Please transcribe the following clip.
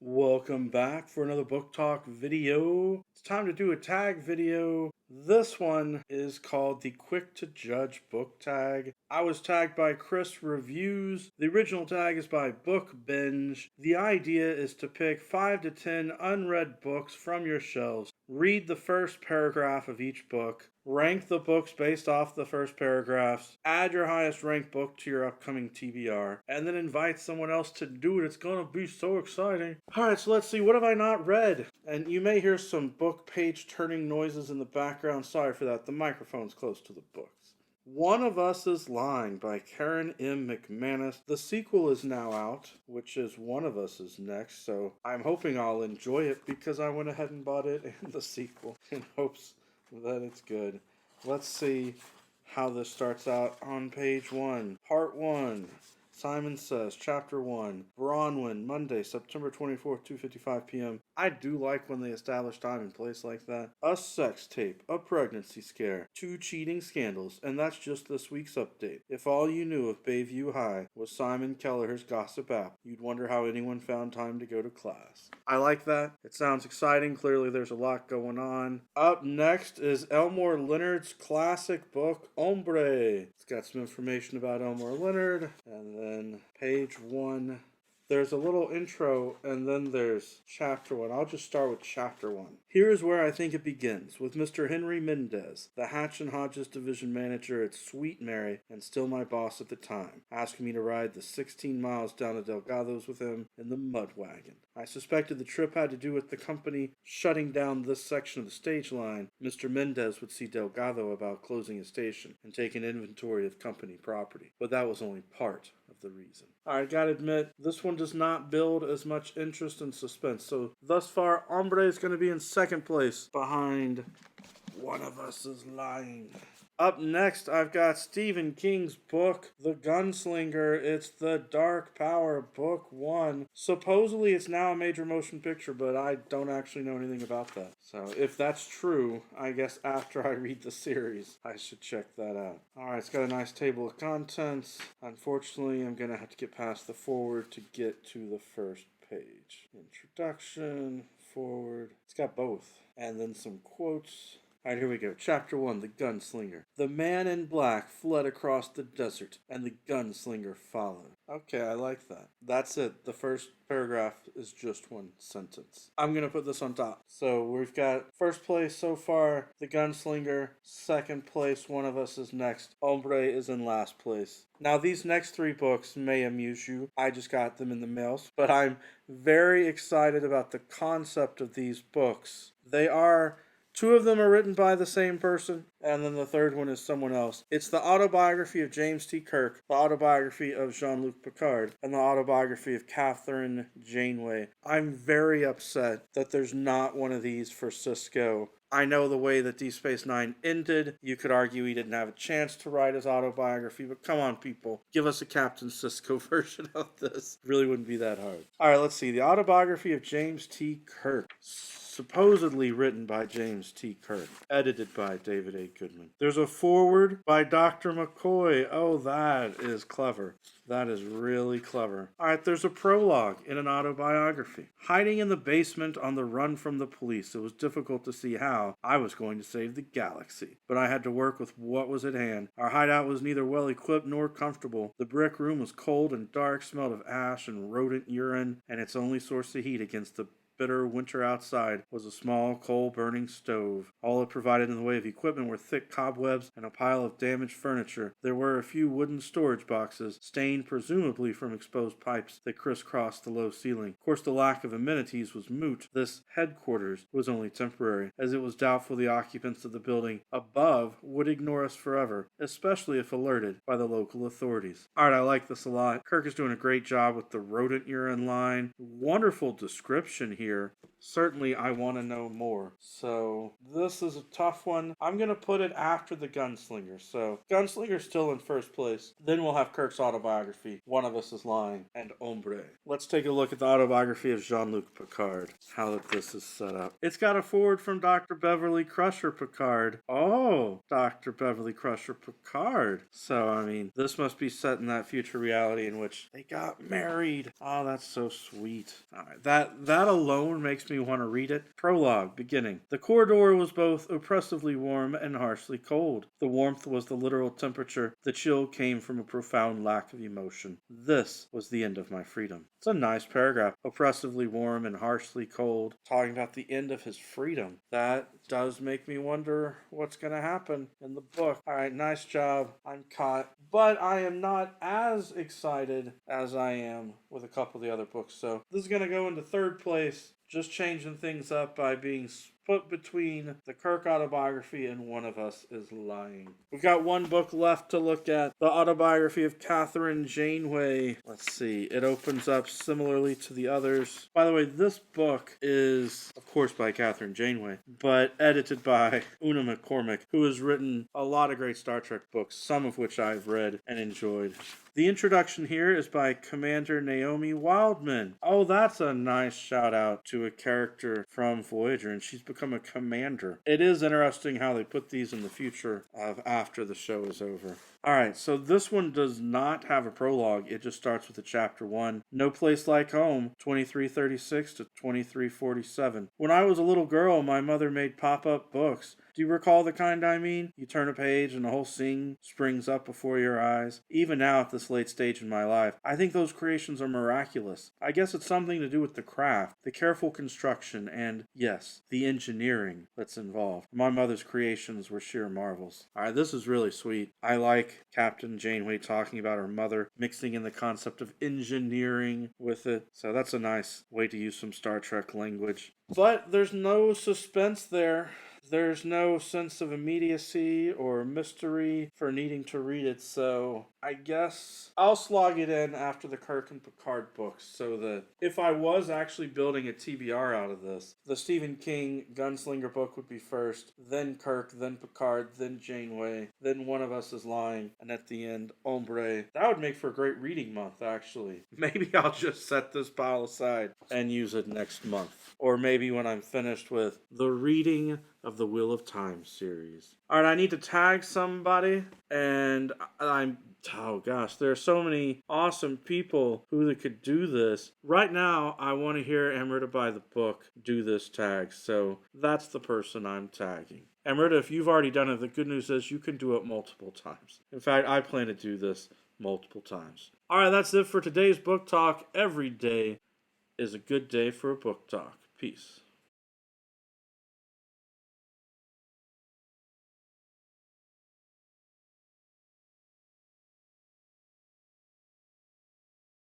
Welcome back for another book talk video. It's time to do a tag video. This one is called the Quick to Judge book tag. I was tagged by Chris Reviews. The original tag is by Book Binge. The idea is to pick 5 to 10 unread books from your shelves, read the first paragraph of each book, rank the books based off the first paragraphs, add your highest ranked book to your upcoming TBR, and then invite someone else to do it. It's gonna be so exciting. Alright, so let's see, what have I not read? And you may hear some book page turning noises in the background. Sorry for that, the microphone's close to the books. One of Us is Lying by Karen M. McManus. The sequel is now out, which is One of Us is next, so I'm hoping I'll enjoy it because I went ahead and bought it and the sequel in hopes that it's good. Let's see how this starts out on page 1. Part 1. Simon Says, Chapter 1. Bronwyn, Monday, September 24th, 2:55 p.m. I do like when they establish time and place like that. A sex tape, a pregnancy scare, 2 cheating scandals, and that's just this week's update. If all you knew of Bayview High was Simon Kelleher's gossip app, you'd wonder how anyone found time to go to class. I like that. It sounds exciting. Clearly there's a lot going on. Up next is Elmore Leonard's classic book, Hombre. It's got some information about Elmore Leonard, and then page 1. There's a little intro, and then there's chapter 1. I'll just start with chapter 1. Here is where I think it begins, with Mr. Henry Mendez, the Hatch and Hodges division manager at Sweet Mary, and still my boss at the time, asking me to ride the 16 miles down to Delgado's with him in the mud wagon. I suspected the trip had to do with the company shutting down this section of the stage line. Mr. Mendez would see Delgado about closing a station and take an inventory of company property, but that was only part of the reason. I gotta admit, this one does not build as much interest and suspense, so thus far, Hombre is going to be in second place behind One of Us is Lying. Up next, I've got Stephen King's book, The Gunslinger. It's The Dark Power, Book 1. Supposedly, it's now a major motion picture, but I don't actually know anything about that. So, if that's true, I guess after I read the series, I should check that out. Alright, it's got a nice table of contents. Unfortunately, I'm going to have to get past the forward to get to the first page. Introduction, forward. It's got both. And then some quotes. Alright, here we go. Chapter 1, The Gunslinger. The man in black fled across the desert, and the gunslinger followed. Okay, I like that. That's it. The first paragraph is just one sentence. I'm going to put this on top. So we've got first place so far, The Gunslinger. Second place, One of Us is next. Hombre is in last place. Now, these next 3 books may amuse you. I just got them in the mail, but I'm very excited about the concept of these books. 2 of them are written by the same person, and then the third one is someone else. It's the autobiography of James T. Kirk, the autobiography of Jean-Luc Picard, and the autobiography of Catherine Janeway. I'm very upset that there's not one of these for Cisco. I know the way that Deep Space Nine ended, you could argue he didn't have a chance to write his autobiography, but come on, people. Give us a Captain Cisco version of this. It really wouldn't be that hard. Alright, let's see. The autobiography of James T. Kirk. Supposedly written by James T. Kirk, edited by David A. Goodman. There's a foreword by Dr. McCoy. Oh, that is clever. That is really clever. Alright, there's a prologue in an autobiography. Hiding in the basement on the run from the police, it was difficult to see how I was going to save the galaxy. But I had to work with what was at hand. Our hideout was neither well equipped nor comfortable. The brick room was cold and dark, smelled of ash and rodent urine, and its only source of heat against the bitter winter outside was a small coal-burning stove. All it provided in the way of equipment were thick cobwebs and a pile of damaged furniture. There were a few wooden storage boxes, stained presumably from exposed pipes that crisscrossed the low ceiling. Of course, the lack of amenities was moot. This headquarters was only temporary, as it was doubtful the occupants of the building above would ignore us forever, especially if alerted by the local authorities. Alright, I like this a lot. Kirk is doing a great job with the rodent urine line. Wonderful description here. certainly I want to know more. So this is a tough one. I'm going to put it after The Gunslinger. So Gunslinger's still in first place. Then we'll have Kirk's autobiography, One of Us is Lying, and Ombre. Let's take a look at the autobiography of Jean-Luc Picard, how that this is set up. It's got a foreword from Dr. Beverly Crusher Picard. Oh, Dr. Beverly Crusher Picard. So, I mean, this must be set in that future reality in which they got married. Oh, that's so sweet. All right, that alone makes me want to read it. Prologue, beginning. The corridor was both oppressively warm and harshly cold. The warmth was the literal temperature. The chill came from a profound lack of emotion. This was the end of my freedom. It's a nice paragraph. Oppressively warm and harshly cold. Talking about the end of his freedom. That does make me wonder what's going to happen in the book. All right, nice job. I'm caught. But I am not as excited as I am with a couple of the other books. So this is going to go into third place. Just changing things up by being put between the Kirk autobiography and One of Us is Lying. We've got one book left to look at, the autobiography of Catherine Janeway. Let's see, it opens up similarly to the others. By the way, this book is, of course, by Catherine Janeway, but edited by Una McCormick, who has written a lot of great Star Trek books, some of which I've read and enjoyed. The introduction here is by Commander Naomi Wildman. Oh, that's a nice shout out to a character from Voyager, and she's become a commander. It is interesting how they put these in the future of after the show is over. Alright, so this one does not have a prologue. It just starts with a chapter 1. No Place Like Home, 2336 to 2347. When I was a little girl, my mother made pop-up books. Do you recall the kind I mean? You turn a page and the whole scene springs up before your eyes. Even now at this late stage in my life, I think those creations are miraculous. I guess it's something to do with the craft, the careful construction, and, yes, the engineering that's involved. My mother's creations were sheer marvels. Alright, this is really sweet. I like Captain Janeway talking about her mother, mixing in the concept of engineering with it. So that's a nice way to use some Star Trek language. But there's no suspense there. There's no sense of immediacy or mystery for needing to read it, so I guess I'll slog it in after the Kirk and Picard books, so that if I was actually building a TBR out of this, the Stephen King Gunslinger book would be first, then Kirk, then Picard, then Janeway, then One of Us is Lying, and at the end, Ombre. That would make for a great reading month, actually. Maybe I'll just set this pile aside and use it next month. Or maybe when I'm finished with the reading of the Wheel of Time series. Alright, I need to tag somebody, and oh gosh, there are so many awesome people who could do this. Right now, I want to hear Amrita buy the book do this tag, so that's the person I'm tagging. Amrita, if you've already done it, the good news is you can do it multiple times. In fact, I plan to do this multiple times. Alright, that's it for today's book talk. Every day is a good day for a book talk. Peace.